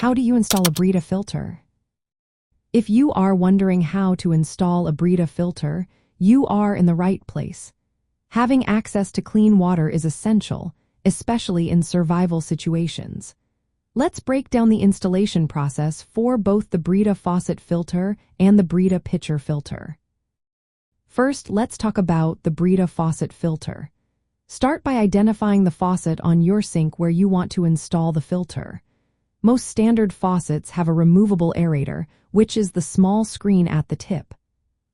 How do you install a Brita filter? If you are wondering how to install a Brita filter, you are in the right place. Having access to clean water is essential, especially in survival situations. Let's break down the installation process for both the Brita faucet filter and the Brita pitcher filter. First, let's talk about the Brita faucet filter. Start by identifying the faucet on your sink where you want to install the filter. Most standard faucets have a removable aerator, which is the small screen at the tip.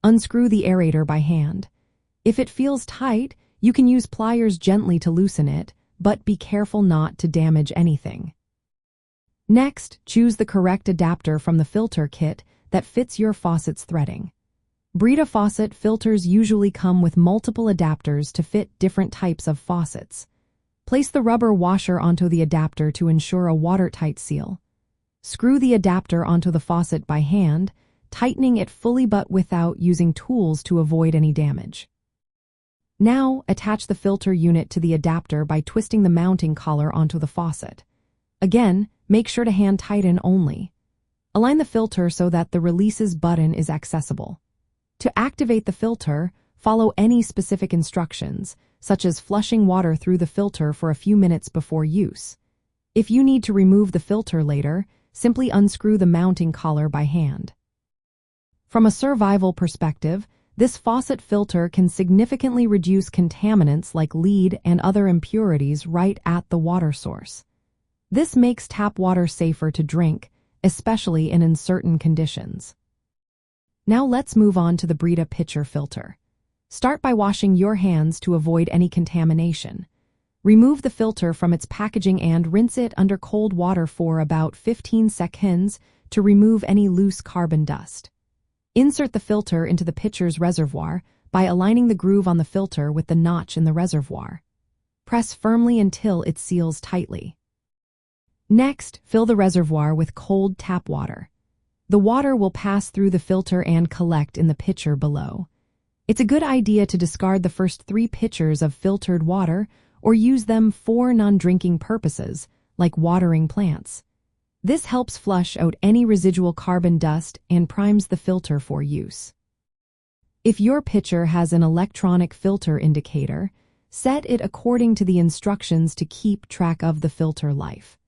Unscrew the aerator by hand. If it feels tight, you can use pliers gently to loosen it, but be careful not to damage anything. Next, choose the correct adapter from the filter kit that fits your faucet's threading. Brita faucet filters usually come with multiple adapters to fit different types of faucets. Place the rubber washer onto the adapter to ensure a watertight seal. Screw the adapter onto the faucet by hand, tightening it fully but without using tools to avoid any damage. Now, attach the filter unit to the adapter by twisting the mounting collar onto the faucet. Again, make sure to hand tighten only. Align the filter so that the releases button is accessible. To activate the filter, follow any specific instructions, such as flushing water through the filter for a few minutes before use. If you need to remove the filter later, simply unscrew the mounting collar by hand. From a survival perspective, this faucet filter can significantly reduce contaminants like lead and other impurities right at the water source. This makes tap water safer to drink, especially in uncertain conditions. Now let's move on to the Brita pitcher filter. Start by washing your hands to avoid any contamination. Remove the filter from its packaging and rinse it under cold water for about 15 seconds to remove any loose carbon dust. Insert the filter into the pitcher's reservoir by aligning the groove on the filter with the notch in the reservoir. Press firmly until it seals tightly. Next, fill the reservoir with cold tap water. The water will pass through the filter and collect in the pitcher below. It's a good idea to discard the first 3 pitchers of filtered water or use them for non-drinking purposes, like watering plants. This helps flush out any residual carbon dust and primes the filter for use. If your pitcher has an electronic filter indicator, set it according to the instructions to keep track of the filter life.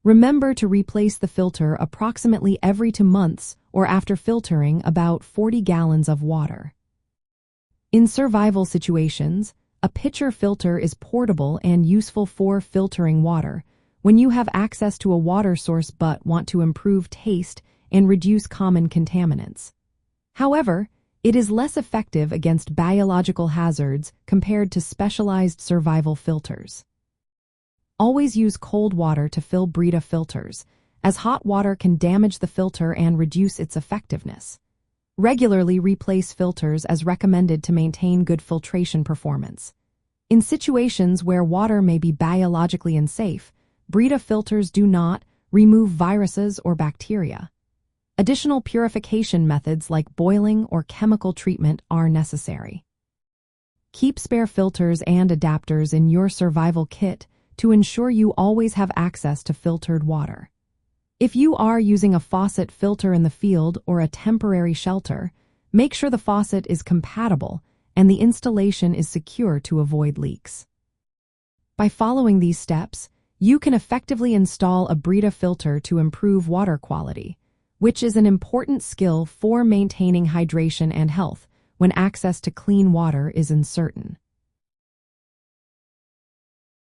Remember to replace the filter approximately every 2 months or after filtering about 40 gallons of water. In survival situations, a pitcher filter is portable and useful for filtering water when you have access to a water source but want to improve taste and reduce common contaminants. However, it is less effective against biological hazards compared to specialized survival filters. Always use cold water to fill Brita filters, as hot water can damage the filter and reduce its effectiveness. Regularly replace filters as recommended to maintain good filtration performance. In situations where water may be biologically unsafe, Brita filters do not remove viruses or bacteria. Additional purification methods like boiling or chemical treatment are necessary. Keep spare filters and adapters in your survival kit to ensure you always have access to filtered water. If you are using a faucet filter in the field or a temporary shelter, make sure the faucet is compatible and the installation is secure to avoid leaks. By following these steps, you can effectively install a Brita filter to improve water quality, which is an important skill for maintaining hydration and health when access to clean water is uncertain.